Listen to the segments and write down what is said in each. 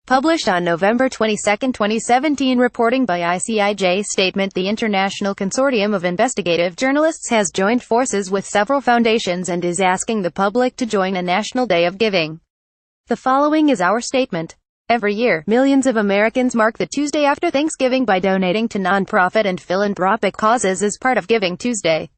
Published on November 22, 2017. Reporting by icij. Statement: the International Consortium of Investigative Journalists has joined forces with several foundations and is asking the public to join a National Day of Giving. The following is our statement. Every year, millions of Americans mark the Tuesday after Thanksgiving by donating to nonprofit and philanthropic causes as part of Giving Tuesday.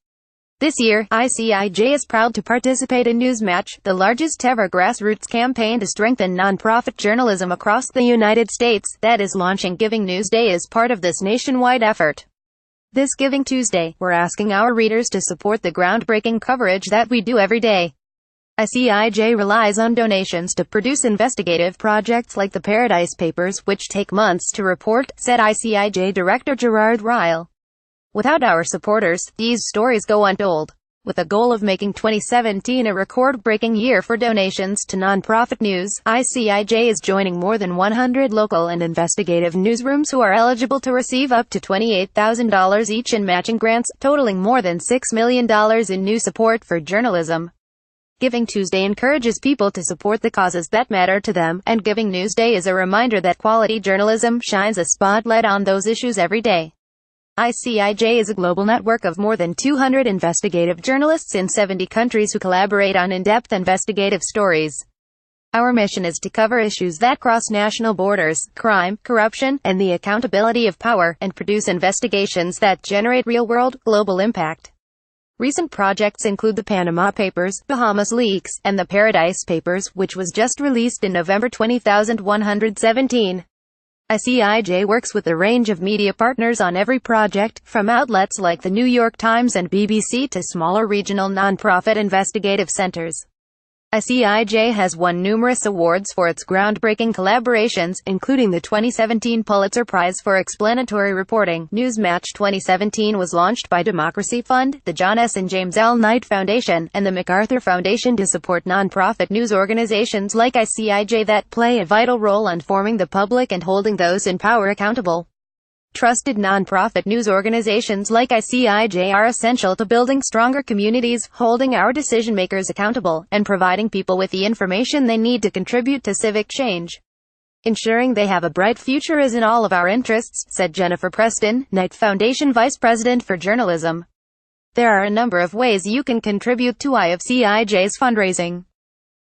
This year, icij is proud to participate in Newsmatch, the largest ever grassroots campaign to strengthen nonprofit journalism across the United States, that is launching Giving Tuesday as part of this nationwide effort. This Giving Tuesday, we're asking our readers to support the groundbreaking coverage that we do every day. icij relies on donations to produce investigative projects like the Paradise Papers, which take months to report, said icij Director Gerard Ryle. Without our supporters, these stories go untold. With a goal of making 2017 a record-breaking year for donations to nonprofit news, icij is joining more than 100 local and investigative newsrooms who are eligible to receive up to $28,000 each in matching grants, totaling more than $6 million in new support for journalism. Giving Tuesday encourages people to support the causes that matter to them, and Giving Tuesday is a reminder that quality journalism shines a spotlight on those issues every day. icij is a global network of more than 200 investigative journalists in 70 countries who collaborate on in-depth investigative stories. Our mission is to cover issues that cross national borders, crime, corruption, and the accountability of power, and produce investigations that generate real-world, global impact. Recent projects include the Panama Papers, Bahamas Leaks, and the Paradise Papers, which was just released in November 2017. icij works with a range of media partners on every project, from outlets like the New York Times and BBC to smaller regional nonprofit investigative centers. icij has won numerous awards for its groundbreaking collaborations, including the 2017 Pulitzer Prize for Explanatory Reporting. Newsmatch 2017 was launched by Democracy Fund, the John S. and James L. Knight Foundation, and the MacArthur Foundation to support nonprofit news organizations like icij that play a vital role in informing the public and holding those in power accountable. Trusted nonprofit news organizations like icij are essential to building stronger communities, holding our decision-makers accountable, and providing people with the information they need to contribute to civic change. Ensuring they have a bright future is in all of our interests, said Jennifer Preston, Knight Foundation Vice President for Journalism. There are a number of ways you can contribute to icij's fundraising.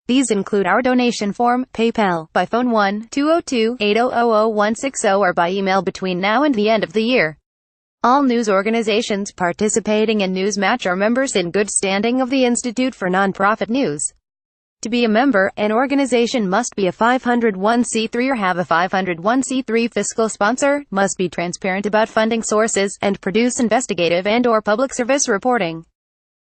These include our donation form, PayPal, by phone 1-202-8000-160 or by email between now and the end of the year. All news organizations participating in Newsmatch are members in good standing of the Institute for Nonprofit News. To be a member, an organization must be a 501c3 or have a 501c3 fiscal sponsor, must be transparent about funding sources, and produce investigative and/or public service reporting.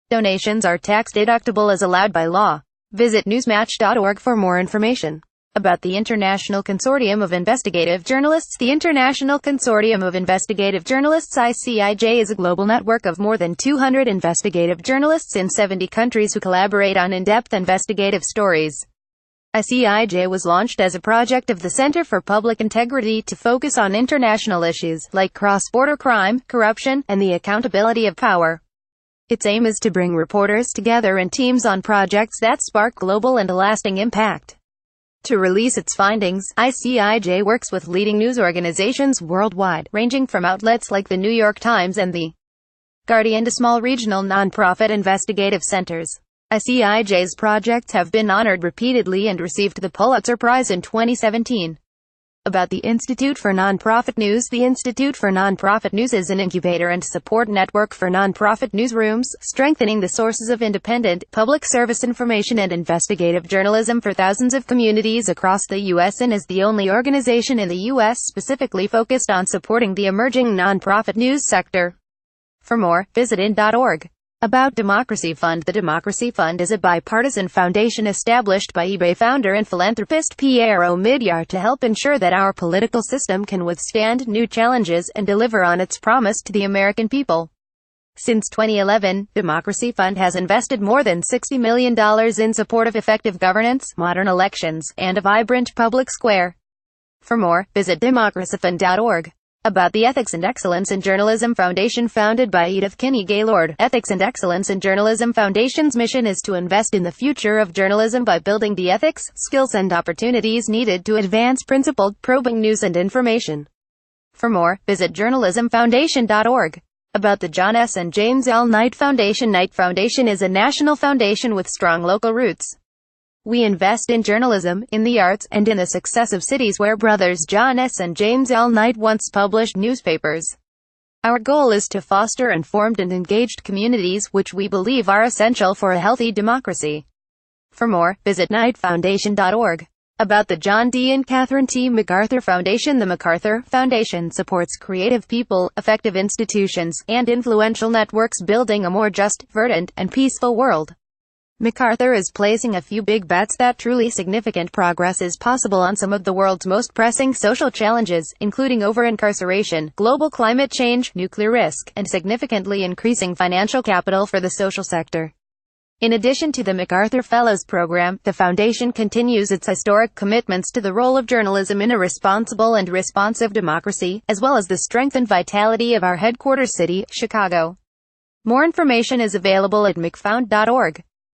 Donations are tax-deductible as allowed by law. Visit newsmatch.org for more information. About the International Consortium of Investigative Journalists. The International Consortium of Investigative Journalists (ICIJ) is a global network of more than 200 investigative journalists in 70 countries who collaborate on in-depth investigative stories. ICIJ was launched as a project of the Center for Public Integrity to focus on international issues, like cross-border crime, corruption, and the accountability of power. Its aim is to bring reporters together in teams on projects that spark global and lasting impact. To release its findings, ICIJ works with leading news organizations worldwide, ranging from outlets like the New York Times and The Guardian to small regional nonprofit investigative centers. ICIJ's projects have been honored repeatedly and received the Pulitzer Prize in 2017. About the Institute for Nonprofit News. The Institute for Nonprofit News is an incubator and support network for nonprofit newsrooms, strengthening the sources of independent, public service information and investigative journalism for thousands of communities across the U.S. and is the only organization in the U.S. specifically focused on supporting the emerging nonprofit news sector. For more, visit in.org. About Democracy Fund. The Democracy Fund is a bipartisan foundation established by eBay founder and philanthropist Pierre Omidyar to help ensure that our political system can withstand new challenges and deliver on its promise to the American people. Since 2011, Democracy Fund has invested more than $60 million in support of effective governance, modern elections, and a vibrant public square. For more, visit democracyfund.org. About the Ethics and Excellence in Journalism Foundation, founded by Edith Kinney Gaylord. Ethics and Excellence in Journalism Foundation's mission is to invest in the future of journalism by building the ethics, skills and opportunities needed to advance principled, probing news and information. For more, visit journalismfoundation.org. About the John S. and James L. Knight Foundation. Knight Foundation is a national foundation with strong local roots. We invest in journalism, in the arts, and in the success of cities where brothers John S. and James L. Knight once published newspapers. Our goal is to foster informed and engaged communities, which we believe are essential for a healthy democracy. For more, visit knightfoundation.org. About the John D. and Catherine T. MacArthur Foundation. The MacArthur Foundation supports creative people, effective institutions, and influential networks building a more just, verdant, and peaceful world. MacArthur is placing a few big bets that truly significant progress is possible on some of the world's most pressing social challenges, including over-incarceration, global climate change, nuclear risk, and significantly increasing financial capital for the social sector. In addition to the MacArthur Fellows Program, the Foundation continues its historic commitments to the role of journalism in a responsible and responsive democracy, as well as the strength and vitality of our headquarters city, Chicago. More information is available at macfound.org.